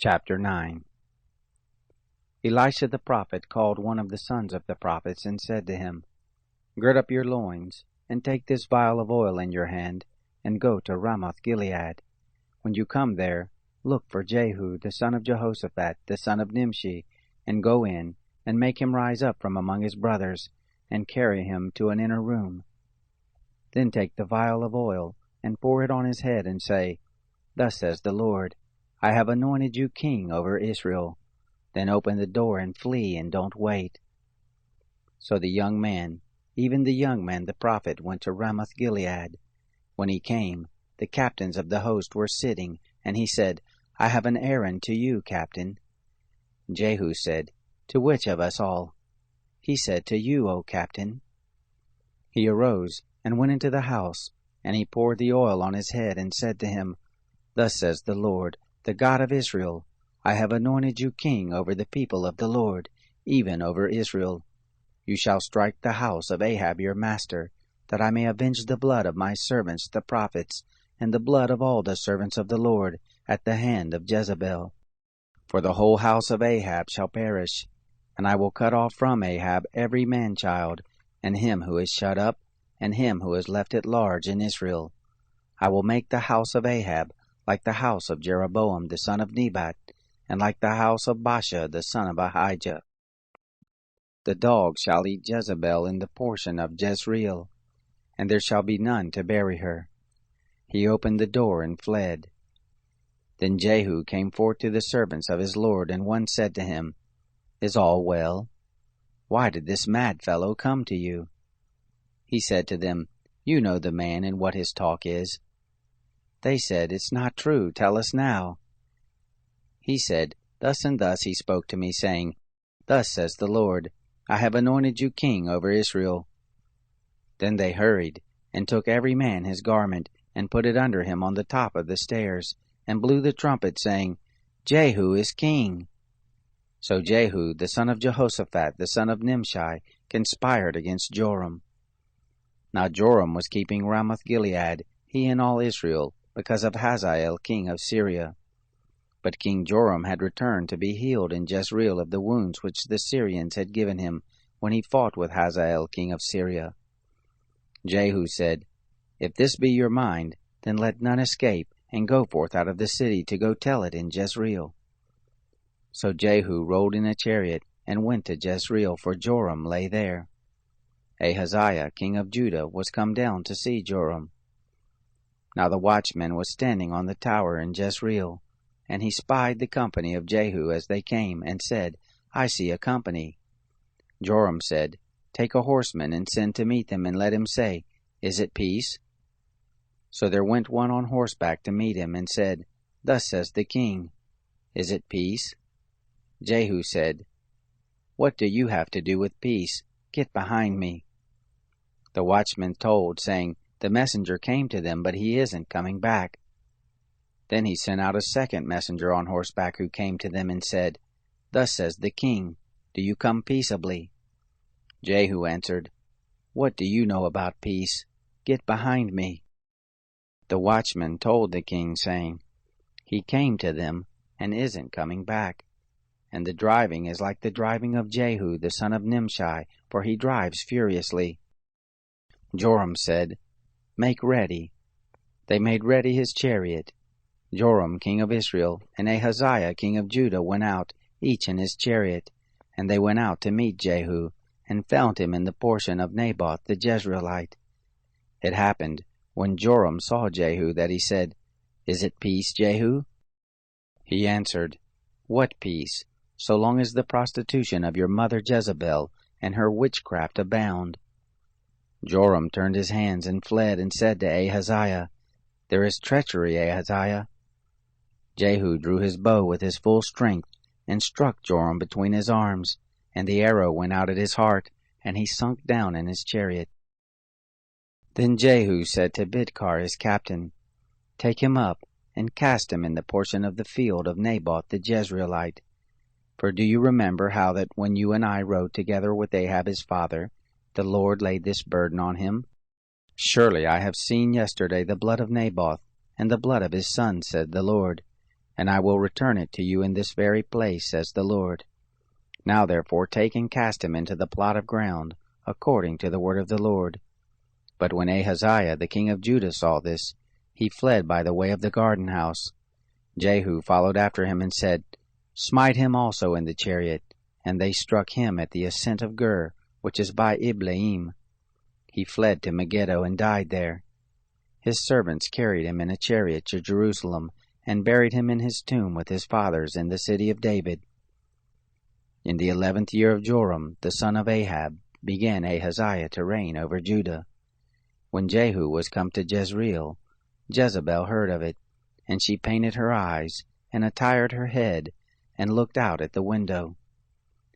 Chapter 9. Elisha the prophet called one of the sons of the prophets, and said to him, Gird up your loins, and take this vial of oil in your hand, and go to Ramoth-Gilead. When you come there, look for Jehu the son of Jehoshaphat, the son of Nimshi, and go in, and make him rise up from among his brothers, and carry him to an inner room. Then take the vial of oil, and pour it on his head, and say, Thus says the Lord, I have anointed you king over Israel. Then open the door and flee, and don't wait. So the young man, even the young man the prophet, went to Ramoth-Gilead. When he came, the captains of the host were sitting, and he said, I have an errand to you, captain. Jehu said, To which of us all? He said, To you, O captain. He arose, and went into the house, and he poured the oil on his head, and said to him, Thus says the Lord, the God of Israel, I have anointed you king over the people of the Lord, even over Israel. You shall strike the house of Ahab your master, that I may avenge the blood of my servants the prophets, and the blood of all the servants of the Lord, at the hand of Jezebel. For the whole house of Ahab shall perish, and I will cut off from Ahab every man-child, and him who is shut up, and him who is left at large in Israel. I will make the house of Ahab like the house of Jeroboam the son of Nebat, and like the house of Baasha the son of Ahijah. The dogs shall eat Jezebel in the portion of Jezreel, and there shall be none to bury her. He opened the door and fled. Then Jehu came forth to the servants of his lord, and one said to him, Is all well? Why did this mad fellow come to you? He said to them, You know the man and what his talk is. They said, It's not true, tell us now. He said, Thus and thus he spoke to me, saying, Thus says the Lord, I have anointed you king over Israel. Then they hurried, and took every man his garment, and put it under him on the top of the stairs, and blew the trumpet, saying, Jehu is king. So Jehu, the son of Jehoshaphat, the son of Nimshi, conspired against Joram. Now Joram was keeping Ramoth-Gilead, he and all Israel, because of Hazael king of Syria. But King Joram had returned to be healed in Jezreel of the wounds which the Syrians had given him when he fought with Hazael king of Syria. Jehu said, If this be your mind, then let none escape, and go forth out of the city to go tell it in Jezreel. So Jehu rode in a chariot, and went to Jezreel, for Joram lay there. Ahaziah king of Judah was come down to see Joram. Now the watchman was standing on the tower in Jezreel, and he spied the company of Jehu as they came, and said, I see a company. Joram said, Take a horseman, and send to meet them, and let him say, Is it peace? So there went one on horseback to meet him, and said, Thus says the king, Is it peace? Jehu said, What do you have to do with peace? Get behind me. The watchman told, saying, The messenger came to them, but he isn't coming back. Then he sent out a second messenger on horseback, who came to them and said, Thus says the king, Do you come peaceably? Jehu answered, What do you know about peace? Get behind me. The watchman told the king, saying, He came to them, and isn't coming back. And the driving is like the driving of Jehu the son of Nimshi, for he drives furiously. Joram said, Make ready. They made ready his chariot. Joram king of Israel and Ahaziah king of Judah went out, each in his chariot, and they went out to meet Jehu, and found him in the portion of Naboth the Jezreelite. It happened, when Joram saw Jehu, that he said, Is it peace, Jehu? He answered, What peace, so long as the prostitution of your mother Jezebel and her witchcraft abound? Joram turned his hands and fled, and said to Ahaziah, There is treachery, Ahaziah. Jehu drew his bow with his full strength, and struck Joram between his arms, and the arrow went out at his heart, and he sunk down in his chariot. Then Jehu said to Bidkar his captain, Take him up, and cast him in the portion of the field of Naboth the Jezreelite. For do you remember how that when you and I rode together with Ahab his father, the Lord laid this burden on him? Surely I have seen yesterday the blood of Naboth, and the blood of his son, said the Lord, and I will return it to you in this very place, says the Lord. Now therefore take and cast him into the plot of ground, according to the word of the Lord. But when Ahaziah the king of Judah saw this, he fled by the way of the garden house. Jehu followed after him and said, Smite him also in the chariot. And they struck him at the ascent of Gur, which is by Ibleam. He fled to Megiddo and died there. His servants carried him in a chariot to Jerusalem, and buried him in his tomb with his fathers in the city of David. In the 11th year of Joram, the son of Ahab, began Ahaziah to reign over Judah. When Jehu was come to Jezreel, Jezebel heard of it, and she painted her eyes, and attired her head, and looked out at the window.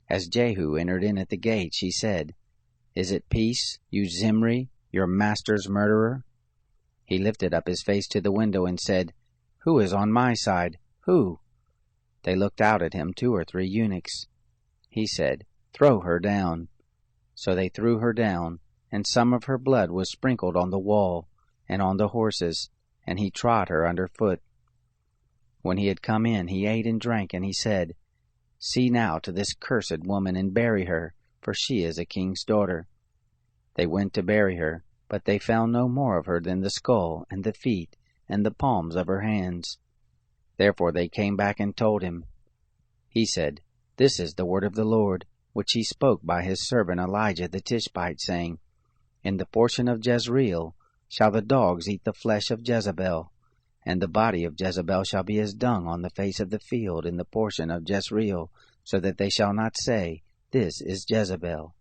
As Jehu entered in at the gate, she said, Is it peace, you Zimri, your master's murderer? He lifted up his face to the window and said, Who is on my side? Who? They looked out at him 2 or 3 eunuchs. He said, Throw her down. So they threw her down, and some of her blood was sprinkled on the wall, and on the horses, and he trod her under foot. When he had come in, he ate and drank, and he said, See now to this cursed woman, and bury her, for she is a king's daughter. They went to bury her, but they found no more of her than the skull, and the feet, and the palms of her hands. Therefore they came back and told him. He said, This is the word of the Lord, which he spoke by his servant Elijah the Tishbite, saying, In the portion of Jezreel shall the dogs eat the flesh of Jezebel, and the body of Jezebel shall be as dung on the face of the field in the portion of Jezreel, so that they shall not say, This is Jezebel.